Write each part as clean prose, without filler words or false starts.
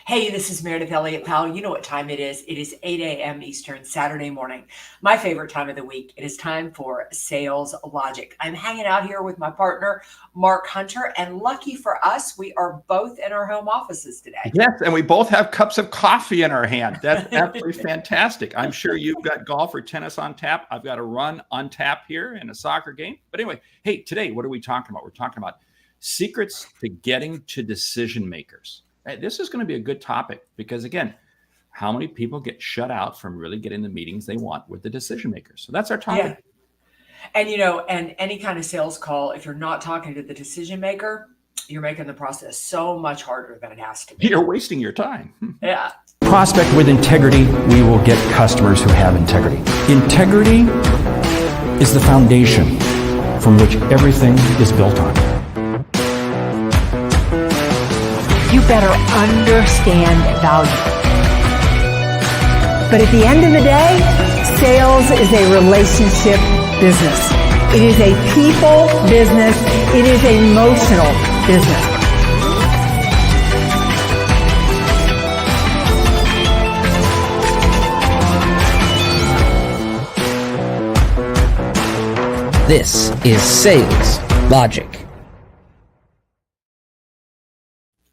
Hey, this is Meridith Elliott Powell. You know what time it is. It is 8 a.m. Eastern, Saturday morning. My favorite time of the week. It is time for Sales Logic. I'm hanging out here with my partner, Mark Hunter, and lucky for us, we are both in our home offices today. Yes, and we both have cups of coffee in our hand. That's absolutely fantastic. I'm sure you've got golf or tennis on tap. I've got a run on tap here and a soccer game. But anyway, hey, today, what are we talking about? We're talking about secrets to getting to decision makers. Right? This is going to be a good topic because, again, how many people get shut out from really getting the meetings they want with the decision makers? So that's our topic. Yeah. And any kind of sales call, if you're not talking to the decision maker, you're making the process so much harder than it has to be. You're wasting your time. Yeah. Prospect with integrity, we will get customers who have integrity. Integrity is the foundation from which everything is built on. You better understand value. But at the end of the day, sales is a relationship business. It is a people business. It is an emotional business. This is Sales Logic.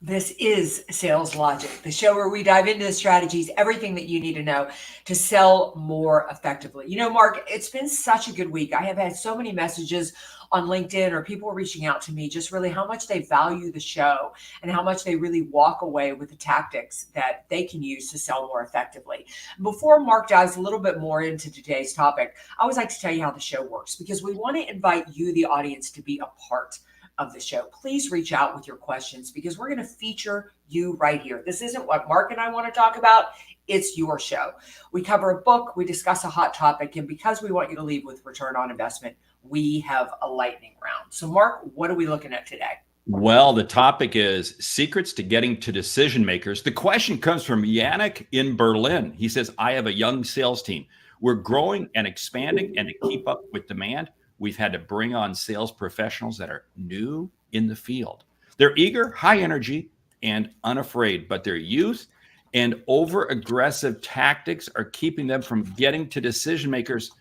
This is Sales Logic, the show where we dive into the strategies, everything that you need to know to sell more effectively. You know, Mark, it's been such a good week. I have had so many messages on LinkedIn or people reaching out to me, just really how much they value the show and how much they really walk away with the tactics that they can use to sell more effectively. Before Mark dives a little bit more into today's topic, I always like to tell you how the show works because we want to invite you, the audience, to be a part of the show. Please reach out with your questions because we're going to feature you right here. This isn't what Mark and I want to talk about. It's your show. We cover a book, we discuss a hot topic, and because we want you to leave with return on investment, we have a lightning round. So Mark, what are we looking at today? Well, the topic is secrets to getting to decision makers. The question comes from Yannick in Berlin. He says, I have a young sales team. We're growing and expanding, and to keep up with demand, we've had to bring on sales professionals that are new in the field. They're eager, high energy, and unafraid, but their youth and over-aggressive tactics are keeping them from getting to decision makers.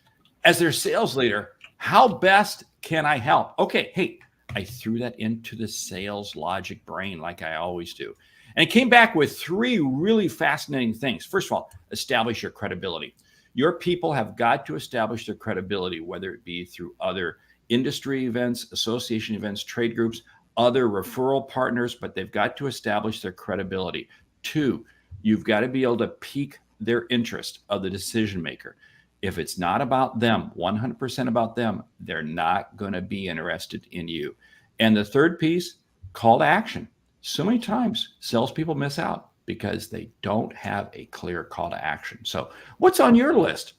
As their sales leader, how best can I help? Okay, hey, I threw that into the sales logic brain like I always do. And it came back with 3 really fascinating things. First of all, establish your credibility. Your people have got to establish their credibility, whether it be through other industry events, association events, trade groups, other referral partners, but they've got to establish their credibility. 2, you've got to be able to pique their interest of the decision maker. If it's not about them, 100% about them, they're not going to be interested in you. And the third piece, call to action. So many times salespeople miss out because they don't have a clear call to action. So what's on your list?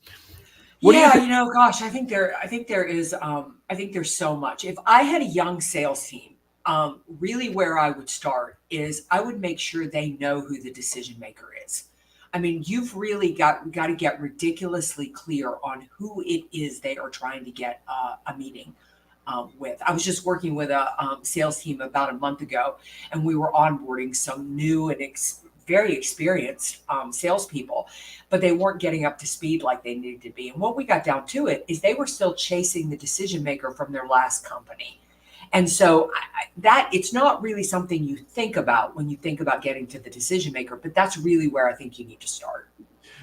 Gosh, I think there's so much. If I had a young sales team, really where I would start is I would make sure they know who the decision maker is. I mean, you've really got to get ridiculously clear on who it is they are trying to get a meeting with. I was just working with a sales team about a month ago, and we were onboarding some new and very experienced salespeople, but they weren't getting up to speed like they needed to be. And what we got down to it is they were still chasing the decision maker from their last company. And so that it's not really something you think about when you think about getting to the decision maker, but that's really where I think you need to start.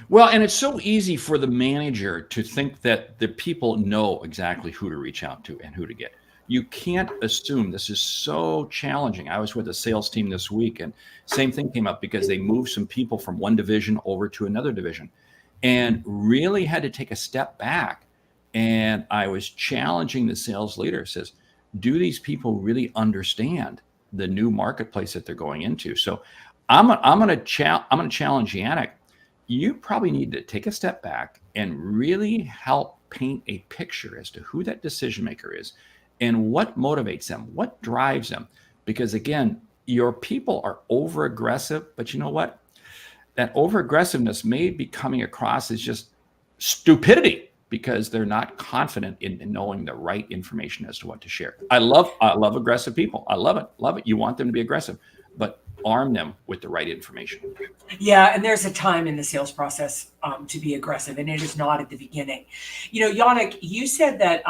Well, and it's so easy for the manager to think that the people know exactly who to reach out to and who to get. You can't assume. This is so challenging. I was with a sales team this week and same thing came up because they moved some people from one division over to another division and really had to take a step back. And I was challenging the sales leader, says, do these people really understand the new marketplace that they're going into? So I'm going to challenge Yannick. You probably need to take a step back and really help paint a picture as to who that decision maker is and what motivates them, what drives them. Because again, your people are over aggressive, but you know what? That over aggressiveness may be coming across as just stupidity because they're not confident in knowing the right information as to what to share. I love aggressive people. I love it. You want them to be aggressive, but arm them with the right information. Yeah, and there's a time in the sales process to be aggressive, and it is not at the beginning. Yannick, you said that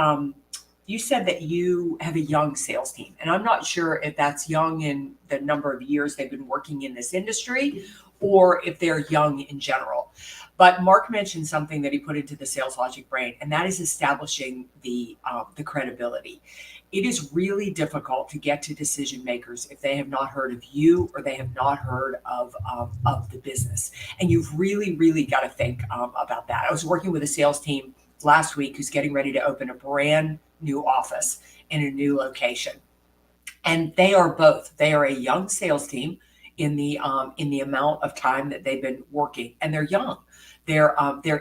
you have a young sales team, and I'm not sure if that's young in the number of years they've been working in this industry, or if they're young in general. But Mark mentioned something that he put into the Sales Logic brain, and that is establishing the credibility. It is really difficult to get to decision makers if they have not heard of you or they have not heard of the business. And you've really, really got to think about that. I was working with a sales team last week who's getting ready to open a brand new office in a new location. And they are a young sales team in the amount of time that they've been working, and they're young. They're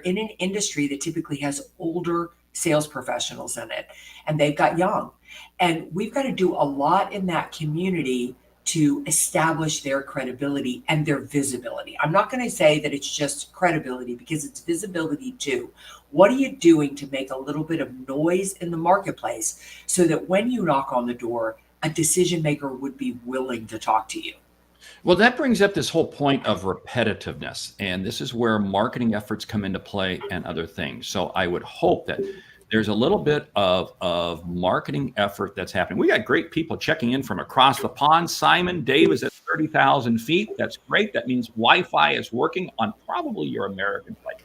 in an industry that typically has older sales professionals in it, and they've got young. And we've got to do a lot in that community to establish their credibility and their visibility. I'm not going to say that it's just credibility, because it's visibility too. What are you doing to make a little bit of noise in the marketplace so that when you knock on the door, a decision maker would be willing to talk to you? Well, that brings up this whole point of repetitiveness. And this is where marketing efforts come into play and other things. So I would hope that there's a little bit of marketing effort that's happening. We got great people checking in from across the pond. Simon, Dave is at 30,000 feet. That's great. That means Wi-Fi is working on probably your American flight.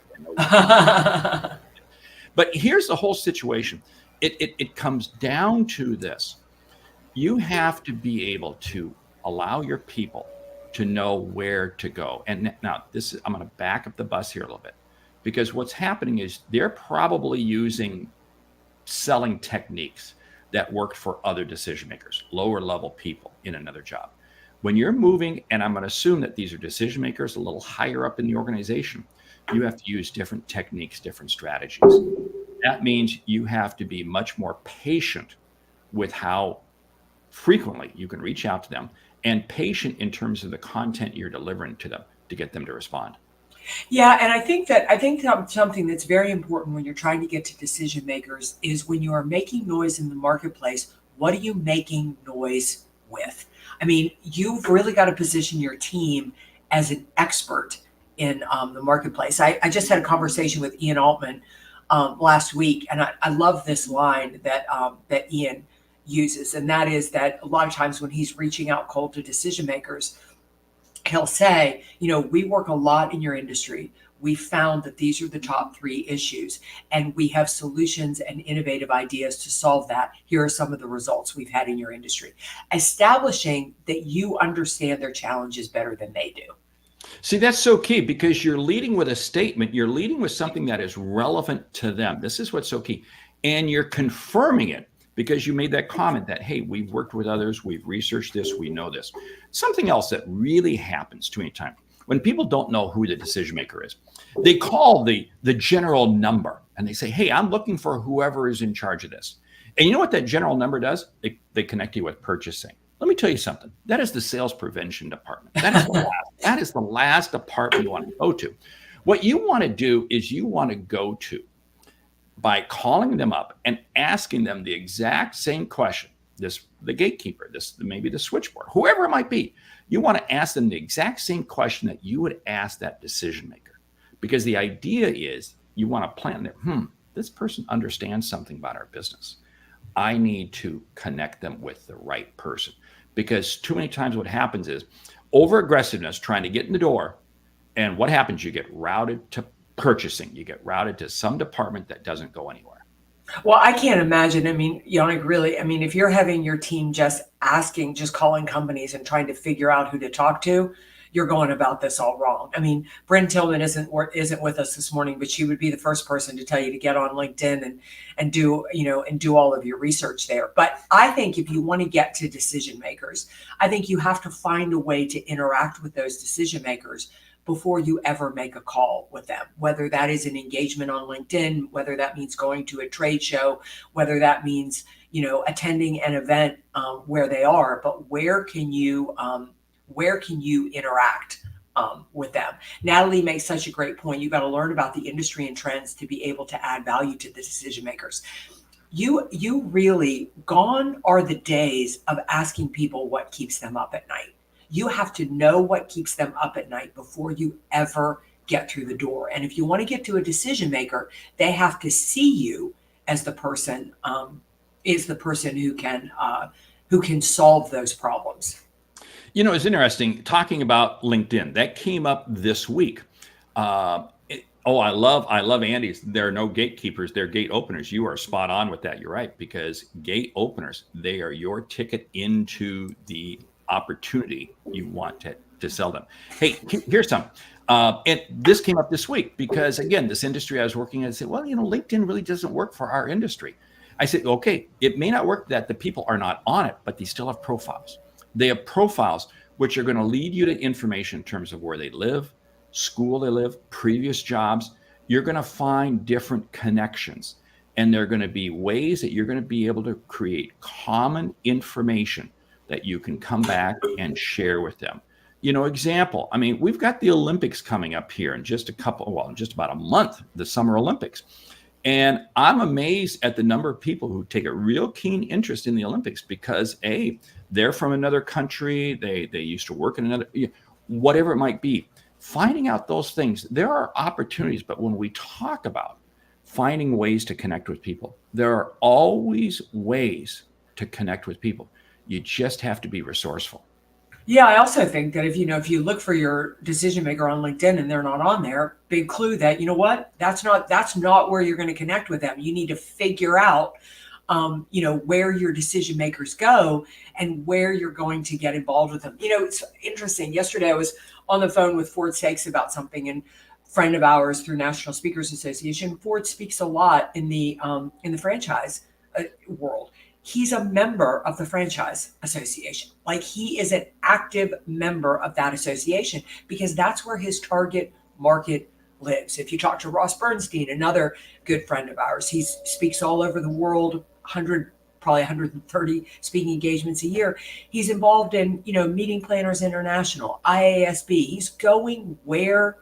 But here's the whole situation. It comes down to this. You have to be able to allow your people to know where to go. And now I'm going to back up the bus here a little bit, because what's happening is they're probably using selling techniques that worked for other decision makers, lower level people in another job. When you're moving, and I'm going to assume that these are decision makers a little higher up in the organization, you have to use different techniques, different strategies. That means you have to be much more patient with how frequently you can reach out to them, and patient in terms of the content you're delivering to them to get them to respond. Yeah, and I think something that's very important when you're trying to get to decision makers is when you are making noise in the marketplace, what are you making noise with? I mean, you've really got to position your team as an expert in the marketplace. I just had a conversation with Ian Altman last week, and I love this line that Ian uses, and that is that a lot of times when he's reaching out cold to decision makers, he'll say, we work a lot in your industry. We found that these are the top 3 issues, and we have solutions and innovative ideas to solve that. Here are some of the results we've had in your industry. Establishing that you understand their challenges better than they do. See, that's so key, because you're leading with a statement. You're leading with something that is relevant to them. This is what's so key. And you're confirming it because you made that comment that, hey, we've worked with others, we've researched this, we know this. Something else that really happens too many times when people don't know who the decision maker is, they call the general number and they say, hey, I'm looking for whoever is in charge of this. And you know what that general number does? They connect you with purchasing. Let me tell you something. That is the sales prevention department. That is the last department you want to go to. What you want to do is you want to go to by calling them up and asking them the exact same question. The gatekeeper, maybe the switchboard, whoever it might be. You want to ask them the exact same question that you would ask that decision maker, because the idea is you want to plan that. This person understands something about our business. I need to connect them with the right person, because too many times what happens is over aggressiveness trying to get in the door, and what happens? You get routed to purchasing. You get routed to some department that doesn't go anywhere. Well, I can't imagine. I mean, Yannick, really, if you're having your team just calling companies and trying to figure out who to talk to, you're going about this all wrong. Bryn Tillman isn't with us this morning, but she would be the first person to tell you to get on LinkedIn and do all of your research there. But I think if you want to get to decision makers, I think you have to find a way to interact with those decision makers before you ever make a call with them, whether that is an engagement on LinkedIn, whether that means going to a trade show, whether that means, attending an event where they are, but where can you interact with them? Natalie makes such a great point. You got to learn about the industry and trends to be able to add value to the decision makers. You really, gone are the days of asking people what keeps them up at night. You have to know what keeps them up at night before you ever get through the door. And if you want to get to a decision maker, they have to see you as the person who can solve those problems. You know, it's interesting talking about LinkedIn. That came up this week. I love Andy's. There are no gatekeepers, they're gate openers. You are spot on with that. You're right, because gate openers, they are your ticket into the opportunity you want to sell them. Hey, here's some. And this came up this week because, again, this industry I was working in, I said, well, LinkedIn really doesn't work for our industry. I said, okay, it may not work that the people are not on it, but they still have profiles. They have profiles which are going to lead you to information in terms of where they live, school they live, previous jobs. You're going to find different connections, and there are going to be ways that you're going to be able to create common information that you can come back and share with them. Example, I mean, we've got the Olympics coming up here in just about a month, the Summer Olympics. And I'm amazed at the number of people who take a real keen interest in the Olympics because they're from another country, they used to work in another, whatever it might be. Finding out those things, there are opportunities, but when we talk about finding ways to connect with people, there are always ways to connect with people. You just have to be resourceful. Yeah, I also think that if you look for your decision maker on LinkedIn and they're not on there, big clue that, that's not where you're going to connect with them. You need to figure out, where your decision makers go and where you're going to get involved with them. It's interesting. Yesterday I was on the phone with Ford Stakes about something, and a friend of ours through National Speakers Association, Ford speaks a lot in the franchise world. He's a member of the Franchise Association. Like, he is an active member of that association because that's where his target market lives. If you talk to Ross Bernstein, another good friend of ours, he speaks all over the world, probably 130 speaking engagements a year. He's involved in, Meeting Planners International, IASB. He's going where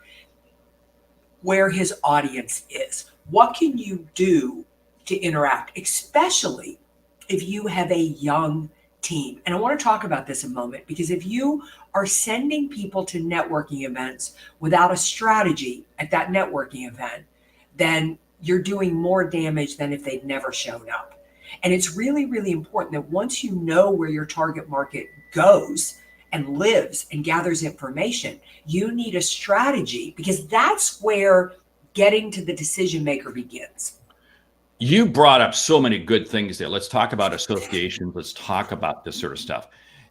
his audience is. What can you do to interact, especially if you have a young team? And I want to talk about this a moment, because if you are sending people to networking events without a strategy at that networking event, then you're doing more damage than if they'd never shown up. And it's really, really important that once you know where your target market goes and lives and gathers information, you need a strategy, because that's where getting to the decision maker begins. You brought up so many good things there. Let's talk about associations. Let's talk about this sort of stuff.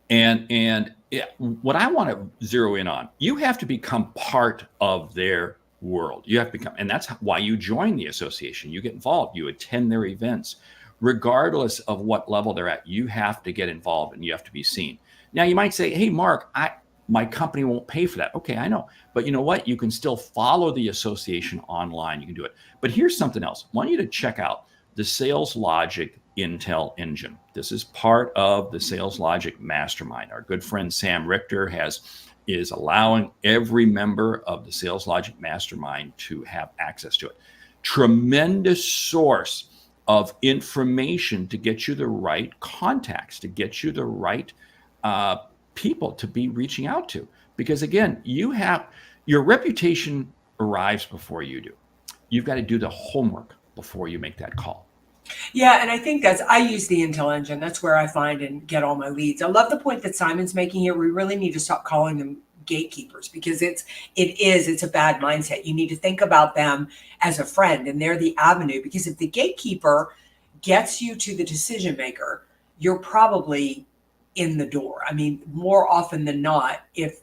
And what I want to zero in on, you have to become part of their world. You have to become, and that's why you join the association. You get involved. You attend their events. Regardless of what level they're at, you have to get involved and you have to be seen. Now, you might say, hey, Mark, my company won't pay for that. Okay, I know. But you know what? You can still follow the association online. You can do it. But here's something else. I want you to check out the Sales Logic Intel Engine. This is part of the Sales Logic Mastermind. Our good friend Sam Richter is allowing every member of the Sales Logic Mastermind to have access to it. Tremendous source of information to get you the right contacts, to get you the right people to be reaching out to. Because again, your reputation arrives before you do. You've got to do the homework before you make that call. Yeah, and I think I use the Intel Engine. That's where I find and get all my leads. I love the point that Simon's making here. We really need to stop calling them gatekeepers, because it's a bad mindset. You need to think about them as a friend, and they're the avenue. Because if the gatekeeper gets you to the decision maker, you're probably in the door. I mean, more often than not, if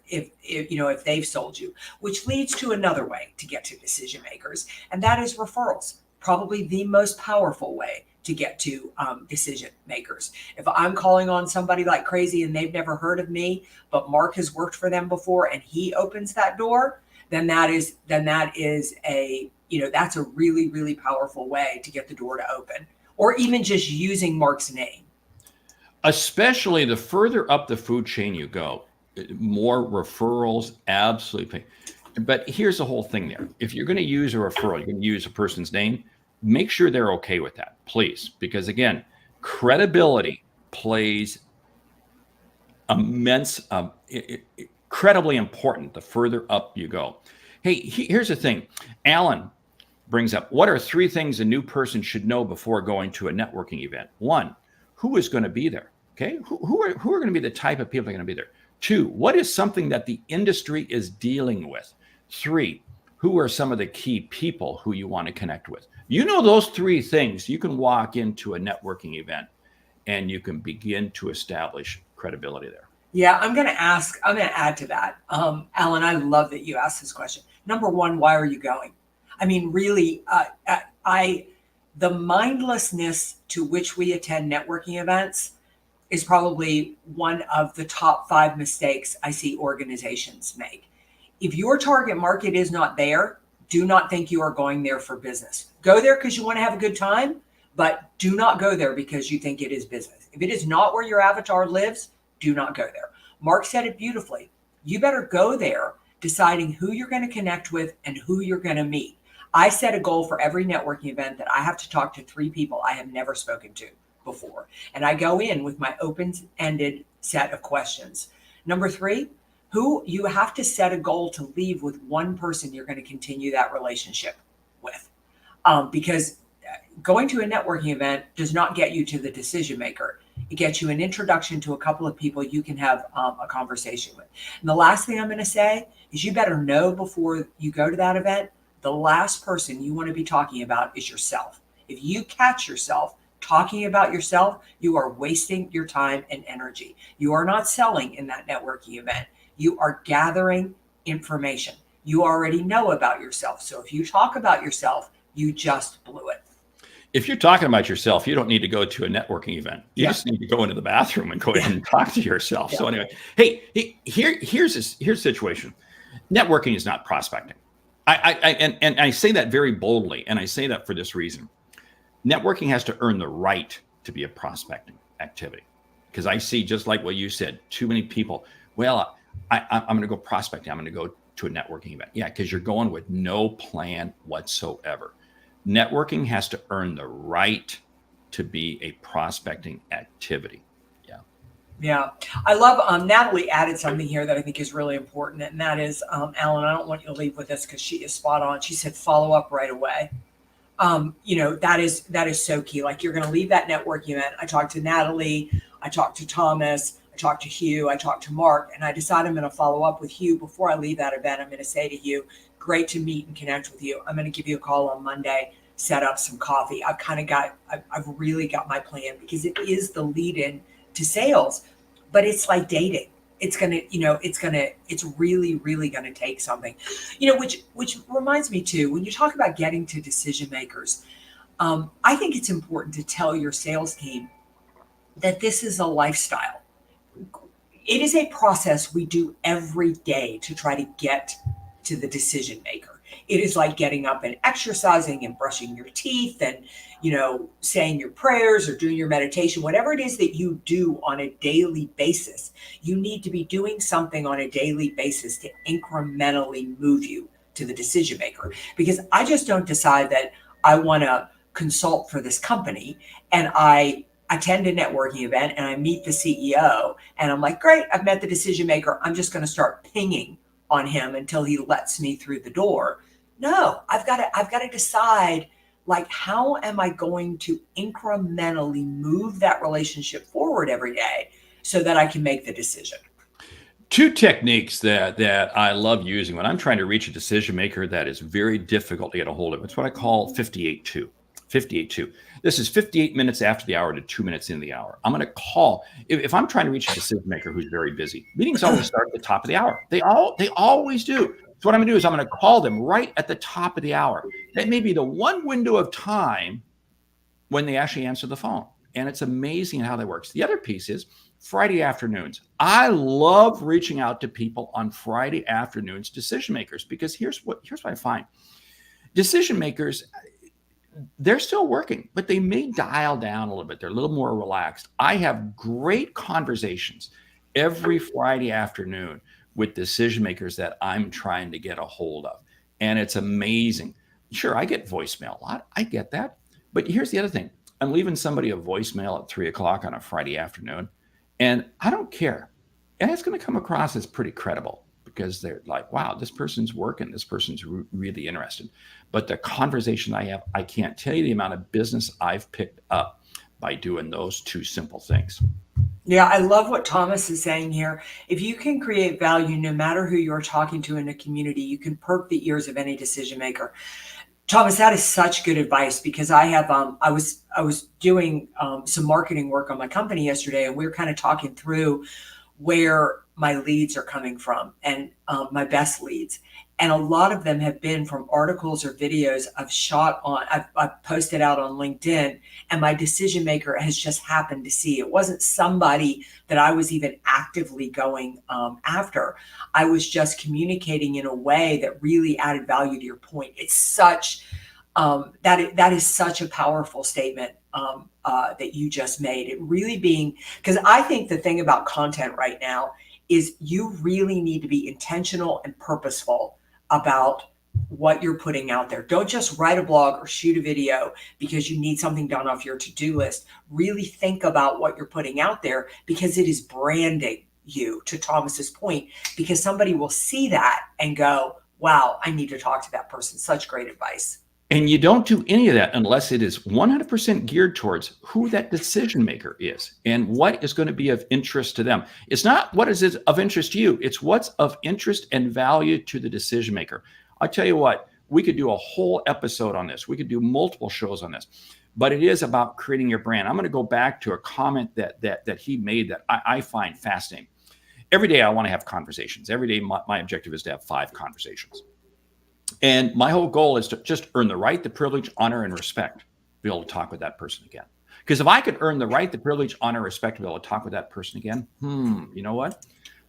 they've sold you, which leads to another way to get to decision makers, and that is referrals. Probably the most powerful way to get to decision makers. If I'm calling on somebody like crazy and they've never heard of me, but Mark has worked for them before and he opens that door, then that's a really, really powerful way to get the door to open, or even just using Mark's name. Especially the further up the food chain you go, more referrals, absolutely. But here's the whole thing there. If you're going to use a referral, you're going to use a person's name, make sure they're okay with that, please. Because again, credibility plays incredibly important the further up you go. Hey, here's the thing. Alan brings up, what are 3 things a new person should know before going to a networking event? 1, who is going to be there? Okay, who are going to be the type of people that are going to be there? 2, what is something that the industry is dealing with? 3, who are some of the key people who you want to connect with? You know those 3 things, you can walk into a networking event and you can begin to establish credibility there. Yeah, I'm going to add to that. Alan, I love that you asked this question. Number 1, why are you going? I mean, really, the mindlessness to which we attend networking events is probably one of the top 5 mistakes I see organizations make. If your target market is not there, do not think you are going there for business. Go there because you want to have a good time, but do not go there because you think it is business. If it is not where your avatar lives, do not go there. Mark said it beautifully. You better go there deciding who you're going to connect with and who you're going to meet. I set a goal for every networking event that I have to talk to 3 people I have never spoken to before. And I go in with my open-ended set of questions. Number 3, who you have to set a goal to leave with 1 person you're going to continue that relationship with. Because going to a networking event does not get you to the decision maker. It gets you an introduction to a couple of people you can have a conversation with. And the last thing I'm going to say is you better know before you go to that event, the last person you want to be talking about is yourself. If you catch yourself talking about yourself, you are wasting your time and energy. You are not selling in that networking event. You are gathering information. You already know about yourself. So if you talk about yourself, you just blew it. If you're talking about yourself, you don't need to go to a networking event. You just need to go into the bathroom and go ahead and talk to yourself. So anyway, here's the situation. Networking is not prospecting. I say that very boldly, and I say that for this reason. Networking has to earn the right to be a prospecting activity, because I see, just like what you said, too many people. Well, I'm going to go prospecting. I'm going to go to a networking event. Yeah, because you're going with no plan whatsoever. Networking has to earn the right to be a prospecting activity. Yeah. I love, Natalie added something here that I think is really important. And that is, Alan, I don't want you to leave with this because she is spot on. She said, follow up right away. That is so key. Like, you're going to leave that networking event. I talked to Natalie, I talked to Thomas, I talked to Hugh, I talked to Mark, and I decided I'm going to follow up with Hugh before I leave that event. I'm going to say to Hugh, great to meet and connect with you. I'm going to give you a call on Monday, set up some coffee. I've really got my plan, because it is the lead in to sales, but it's like dating. It's really, really going to take something, which reminds me too, when you talk about getting to decision makers, I think it's important to tell your sales team that this is a lifestyle. It is a process we do every day to try to get to the decision maker. It is like getting up and exercising and brushing your teeth and, saying your prayers or doing your meditation, whatever it is that you do on a daily basis. You need to be doing something on a daily basis to incrementally move you to the decision maker. Because I just don't decide that I want to consult for this company and I attend a networking event and I meet the CEO and I'm like, great, I've met the decision maker. I'm just going to start pinging on him until he lets me through the door. No, I've got to decide, like, how am I going to incrementally move that relationship forward every day so that I can make the decision. 2 techniques that I love using when I'm trying to reach a decision maker that is very difficult to get a hold of. It's what I call 58-2. 58-2. This is 58 minutes after the hour to 2 minutes in the hour. I'm going to call. If I'm trying to reach a decision maker who's very busy, meetings always start at the top of the hour. They always do. So what I'm going to do is I'm going to call them right at the top of the hour. That may be the one window of time when they actually answer the phone. And it's amazing how that works. The other piece is Friday afternoons. I love reaching out to people on Friday afternoons, decision makers, because here's what I find. Decision makers, they're still working, but they may dial down a little bit. They're a little more relaxed. I have great conversations every Friday afternoon with decision makers that I'm trying to get a hold of. And it's amazing. Sure, I get voicemail a lot. I get that. But here's the other thing. I'm leaving somebody a voicemail at 3 o'clock on a Friday afternoon, and I don't care. And it's going to come across as pretty credible because they're like, wow, this person's working. This person's really interested. But the conversation I have, I can't tell you the amount of business I've picked up by doing those two simple things. Yeah, I love what Thomas is saying here. If you can create value, no matter who you're talking to in a community, you can perk the ears of any decision maker. Thomas, that is such good advice, because I have I was doing some marketing work on my company yesterday, and we were kind of talking through where my leads are coming from, and my best leads. And a lot of them have been from articles or videos I've posted out on LinkedIn, and my decision maker has just happened to see. It wasn't somebody that I was even actively going after. I was just communicating in a way that really added value to your point. It's such that is such a powerful statement that you just made. It really being, because I think the thing about content right now is you really need to be intentional and purposeful about what you're putting out there. Don't just write a blog or shoot a video because you need something done off your to-do list. Really think about what you're putting out there, because it is branding you, to Thomas's point, because somebody will see that and go, wow, I need to talk to that person. Such great advice. And you don't do any of that unless it is 100% geared towards who that decision maker is and what is going to be of interest to them. It's not what is of interest to you. It's what's of interest and value to the decision maker. I'll tell you what, we could do a whole episode on this. We could do multiple shows on this, but it is about creating your brand. I'm going to go back to a comment that he made that I find fascinating. Every day I want to have conversations. Every day my objective is to have 5 conversations. And my whole goal is to just earn the right, the privilege, honor, and respect to be able to talk with that person again. Because if I could earn the right, the privilege, honor, respect to be able to talk with that person again, you know what?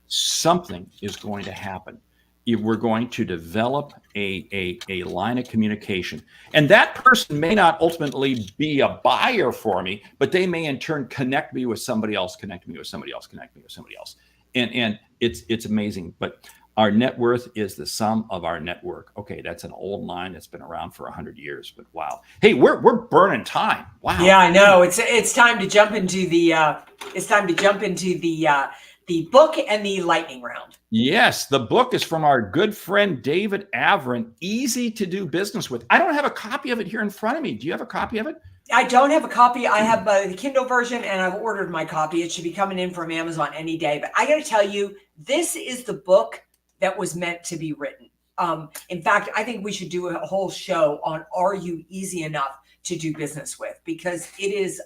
Something is going to happen. We're going to develop a line of communication. And that person may not ultimately be a buyer for me, but they may in turn connect me with somebody else, connect me with somebody else, connect me with somebody else. And it's amazing. But our net worth is the sum of our network. Okay, that's an old line that's been around for 100 years, but wow. Hey, we're burning time. Wow. Yeah, I know. It's time to jump into the the book and the lightning round. Yes, the book is from our good friend David Avron, Easy to Do Business With. I don't have a copy of it here in front of me. Do you have a copy of it? I don't have a copy. I have the Kindle version, and I've ordered my copy. It should be coming in from Amazon any day. But I got to tell you, this is the book that was meant to be written. In fact, I think we should do a whole show on, are you easy enough to do business with? Because it is,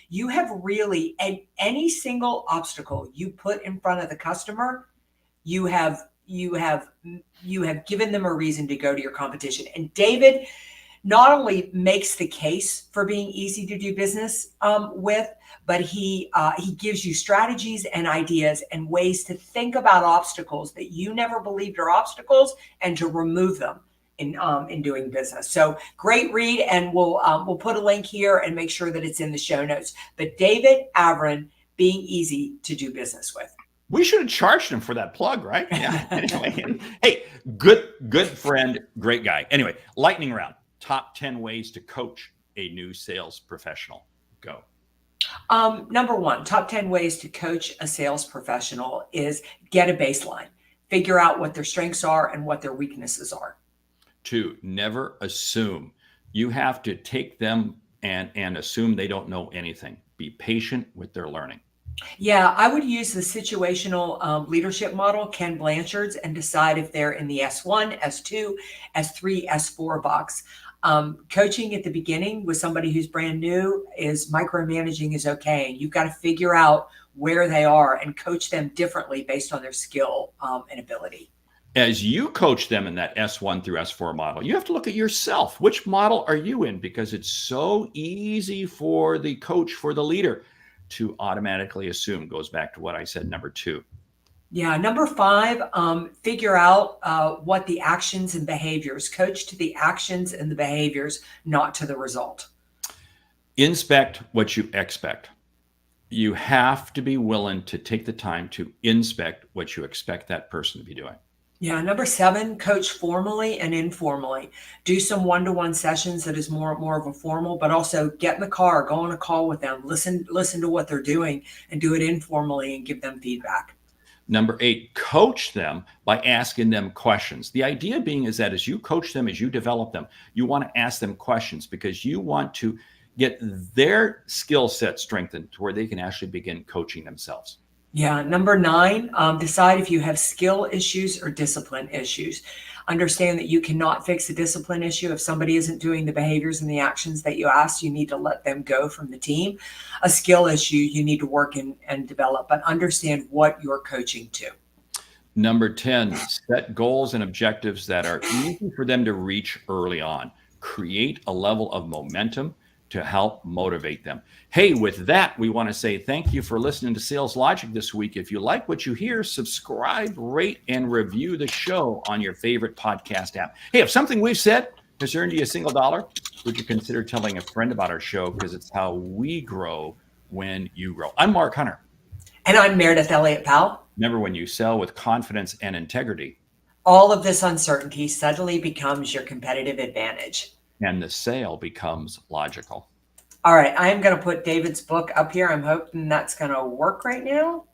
you have really, any single obstacle you put in front of the customer, you have given them a reason to go to your competition. And David not only makes the case for being easy to do business with, but he gives you strategies and ideas and ways to think about obstacles that you never believed are obstacles, and to remove them in doing business. So great read, and we'll put a link here and make sure that it's in the show notes. But David Avron, Being Easy to Do Business With. We should have charged him for that plug, right? Yeah. Anyway, hey, good friend, great guy. Anyway, lightning round. Top 10 ways to coach a new sales professional. Go. Number 1, top 10 ways to coach a sales professional is get a baseline. Figure out what their strengths are and what their weaknesses are. 2, never assume. You have to take them and assume they don't know anything. Be patient with their learning. Yeah, I would use the situational leadership model, Ken Blanchard's, and decide if they're in the S1, S2, S3, S4 box. Coaching at the beginning with somebody who's brand new is micromanaging is okay. You've got to figure out where they are and coach them differently based on their skill and ability. As you coach them in that S1 through S4 model, you have to look at yourself. Which model are you in? Because it's so easy for the coach, for the leader, to automatically assume. Goes back to what I said, number 2. Yeah. Number 5, figure out what the actions and behaviors, coach to the actions and the behaviors, not to the result. Inspect what you expect. You have to be willing to take the time to inspect what you expect that person to be doing. Yeah. Number 7, coach formally and informally. Do some one-to-one sessions that is more of a formal, but also get in the car, go on a call with them, listen to what they're doing, and do it informally and give them feedback. Number 8, coach them by asking them questions. The idea being is that as you coach them, as you develop them, you want to ask them questions because you want to get their skill set strengthened to where they can actually begin coaching themselves. Yeah. Number 9, decide if you have skill issues or discipline issues. Understand that you cannot fix a discipline issue. If somebody isn't doing the behaviors and the actions that you asked, you need to let them go from the team. A skill issue, you need to work and develop, but understand what you're coaching to. Number 10, set goals and objectives that are easy for them to reach early on. Create a level of momentum to help motivate them. Hey, with that, we want to say thank you for listening to Sales Logic this week. If you like what you hear, subscribe, rate, and review the show on your favorite podcast app. Hey, if something we've said has earned you a single dollar, would you consider telling a friend about our show? Because it's how we grow when you grow. I'm Mark Hunter. And I'm Meridith Elliott Powell. Remember, when you sell with confidence and integrity, all of this uncertainty suddenly becomes your competitive advantage. And the sale becomes logical. All right, I am going to put David's book up here. I'm hoping that's going to work right now.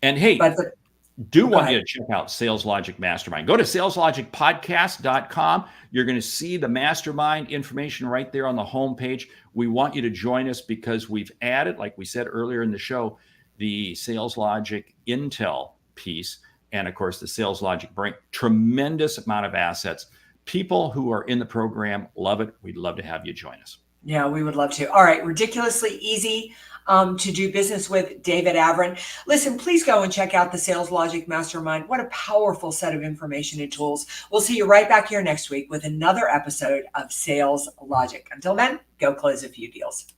And hey, want you to check out Sales Logic Mastermind. Go to saleslogicpodcast.com. You're going to see the mastermind information right there on the homepage. We want you to join us because we've added, like we said earlier in the show, the Sales Logic Intel piece. And of course, the Sales Logic Brain, tremendous amount of assets. People who are in the program love it. We'd love to have you join us. Yeah, we would love to. All right. Ridiculously easy to do business with David Avron. Listen, please go and check out the Sales Logic Mastermind. What a powerful set of information and tools. We'll see you right back here next week with another episode of Sales Logic. Until then, go close a few deals.